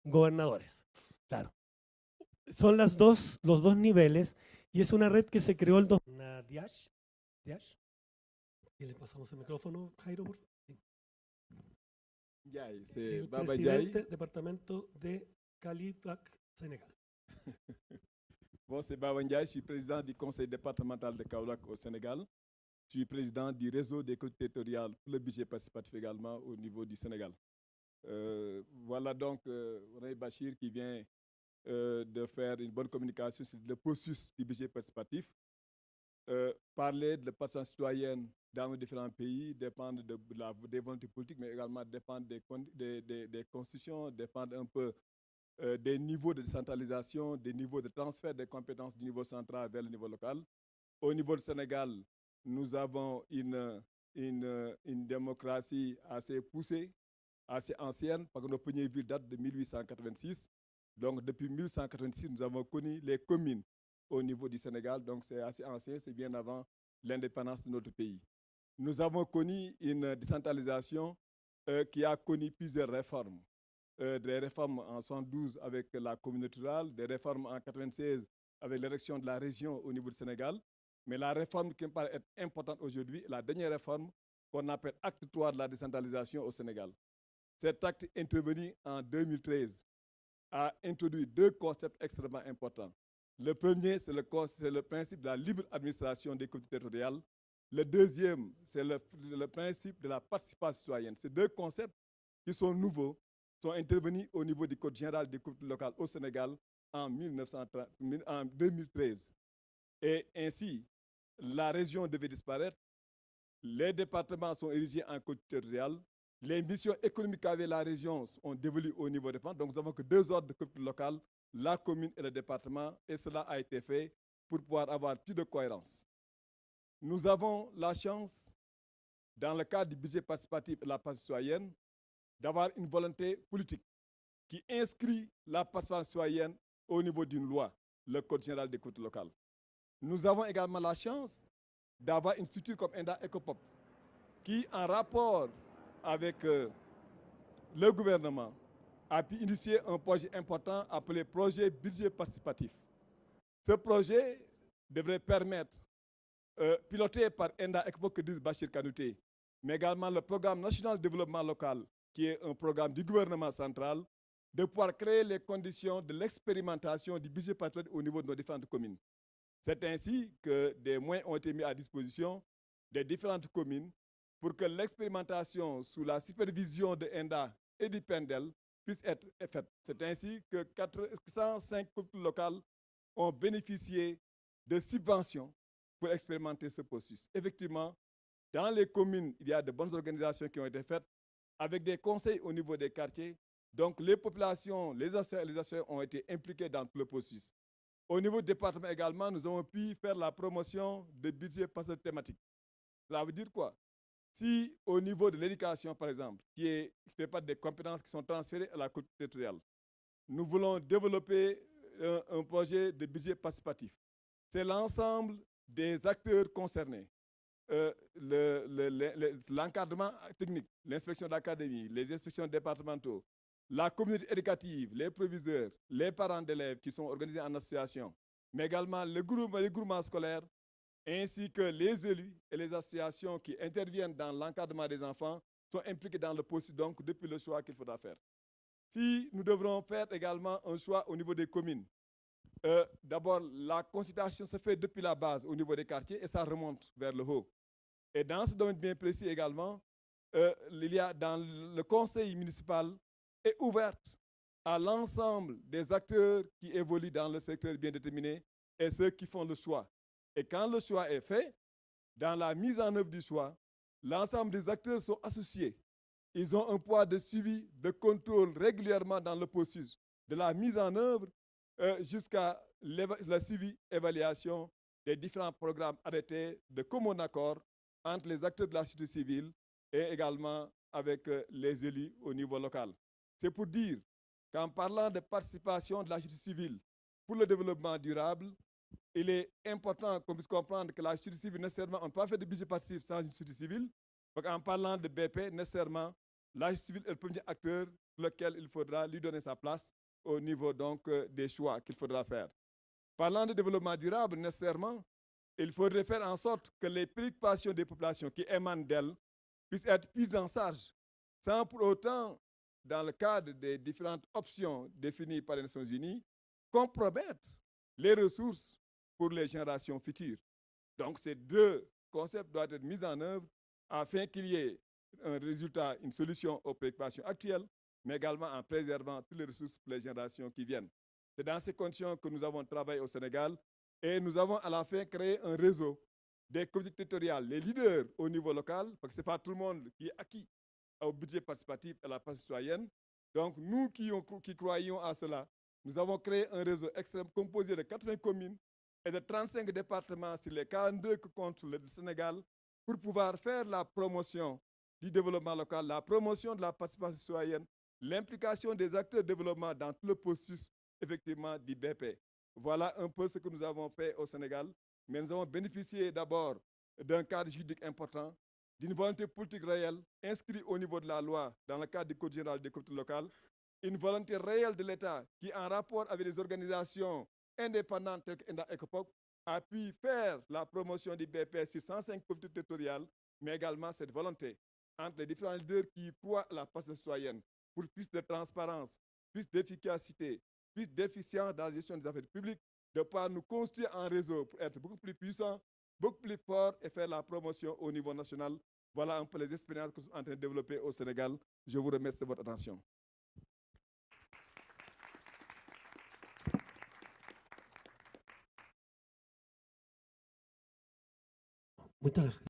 gobernadores. Claro. Son los dos niveles y es una red que se creó el DIASH. Y le pasamos el micrófono, Jairo, por favor. Sí. Ndiaye, c'est El Baba presidente Ndiaye. Departamento de Califac, Sénégal. Bon, c'est Baba Ndiaye, je suis président du conseil départemental de Kaolack au Sénégal. Je suis président du réseau des collectivités territoriales pour le budget participatif également au niveau du Sénégal. Voilà donc René Bachir qui vient de faire une bonne communication sur le processus du budget participatif. Parler de la participation citoyenne dans nos différents pays dépendre des volontés politiques, mais également dépendre des constitutions, dépendre un peu des niveaux de décentralisation, des niveaux de transfert des compétences du niveau central vers le niveau local. Au niveau du Sénégal, nous avons une démocratie assez poussée, assez ancienne, parce que nos premières villes datent de 1886. Donc, depuis 1886, nous avons connu les communes au niveau du Sénégal. Donc, c'est assez ancien, c'est bien avant l'indépendance de notre pays. Nous avons connu une décentralisation qui a connu plusieurs réformes. Des réformes en 1972 avec la communauté rurale, des réformes en 1996 avec l'élection de la région au niveau du Sénégal. Mais la réforme qui me paraît être importante aujourd'hui, la dernière réforme qu'on appelle acte 3 de la décentralisation au Sénégal. Cet acte intervenu en 2013 a introduit deux concepts extrêmement importants. Le premier, c'est le principe de la libre administration des collectivités territoriales. Le deuxième, c'est le principe de la participation citoyenne. Ces deux concepts qui sont nouveaux sont intervenus au niveau du Code général des collectivités locales au Sénégal en 2013. Et ainsi, la région devait disparaître, les départements sont érigés en collectivités territoriales, les missions économiques qu'avait la région ont dévolues au niveau des Donc nous avons que deux ordres de collectivités locales, la commune et le département, et cela a été fait pour pouvoir avoir plus de cohérence. Nous avons la chance, dans le cadre du budget participatif et de la participation citoyenne, d'avoir une volonté politique qui inscrit la participation citoyenne au niveau d'une loi, le Code général des collectivités locales. Nous avons également la chance d'avoir une structure comme ENDA ECOPOP, qui, en rapport avec le gouvernement, a pu initier un projet important appelé projet budget participatif. Ce projet devrait permettre, piloté par ENDA ECOPOP que dit Bachir Kanouté, mais également le programme national de développement local, qui est un programme du gouvernement central, de pouvoir créer les conditions de l'expérimentation du budget participatif au niveau de nos différentes communes. C'est ainsi que des moyens ont été mis à disposition des différentes communes pour que l'expérimentation sous la supervision de ENDA et du PENDEL puisse être faite. C'est ainsi que 405 collectivités locales ont bénéficié de subventions pour expérimenter ce processus. Effectivement, dans les communes, il y a de bonnes organisations qui ont été faites avec des conseils au niveau des quartiers. Donc les populations, les associations ont été impliquées dans tout le processus. Au niveau du département également, nous avons pu faire la promotion de budgets participatifs thématiques. Cela veut dire quoi? Si au niveau de l'éducation, par exemple, qui fait partie des compétences qui sont transférées à la collectivité territoriale, nous voulons développer un projet de budget participatif. C'est l'ensemble des acteurs concernés. L'encadrement technique, l'inspection d'académie, les inspections départementaux, la communauté éducative, les proviseurs, les parents d'élèves qui sont organisés en association, mais également les groupements scolaires, ainsi que les élus et les associations qui interviennent dans l'encadrement des enfants sont impliqués dans le processus, donc depuis le choix qu'il faudra faire. Si nous devrons faire également un choix au niveau des communes, d'abord la consultation se fait depuis la base au niveau des quartiers et ça remonte vers le haut. Et dans ce domaine bien précis également, il y a dans le conseil municipal est ouverte à l'ensemble des acteurs qui évoluent dans le secteur bien déterminé et ceux qui font le choix. Et quand le choix est fait, dans la mise en œuvre du choix, l'ensemble des acteurs sont associés. Ils ont un poids de suivi, de contrôle régulièrement dans le processus, de la mise en œuvre jusqu'à la suivi, évaluation des différents programmes arrêtés de commun accord entre les acteurs de la société civile et également avec les élus au niveau local. C'est pour dire qu'en parlant de participation de la société civile pour le développement durable, il est important qu'on puisse comprendre que la société civile, nécessairement, on ne peut pas faire de budget participatif sans une société civile. Donc en parlant de BP, nécessairement, la société civile est le premier acteur lequel il faudra lui donner sa place au niveau donc des choix qu'il faudra faire. Parlant de développement durable, nécessairement, il faudrait faire en sorte que les préoccupations des populations qui émanent d'elles puissent être prises en charge, sans pour autant, dans le cadre des différentes options définies par les Nations Unies, compromettre les ressources pour les générations futures. Donc, ces deux concepts doivent être mis en œuvre afin qu'il y ait un résultat, une solution aux préoccupations actuelles, mais également en préservant toutes les ressources pour les générations qui viennent. C'est dans ces conditions que nous avons travaillé au Sénégal et nous avons à la fin créé un réseau des collectivités territoriales, les leaders au niveau local, parce que ce n'est pas tout le monde qui est acquis au budget participatif et à la participation citoyenne. Donc, nous qui croyons à cela, nous avons créé un réseau extrême composé de 80 communes et de 35 départements sur les 42 que compte le Sénégal pour pouvoir faire la promotion du développement local, la promotion de la participation citoyenne, l'implication des acteurs de développement dans tout le processus effectivement du BP. Voilà un peu ce que nous avons fait au Sénégal, mais nous avons bénéficié d'abord d'un cadre juridique important, d'une volonté politique réelle inscrite au niveau de la loi dans le cadre du Code général des collectivités locales, une volonté réelle de l'État qui, en rapport avec les organisations indépendantes telles qu'ECOPOC, a pu faire la promotion du BP sur 105 collectivités territoriales, mais également cette volonté entre les différents leaders qui croient à la participation citoyenne pour plus de transparence, plus d'efficacité, plus d'efficience dans la gestion des affaires publiques, de pouvoir nous construire en réseau pour être beaucoup plus puissants, beaucoup plus forts et faire la promotion au niveau national. Voilà un peu les expériences que nous sommes en train de développer au Sénégal. Je vous remercie de votre attention. Muchas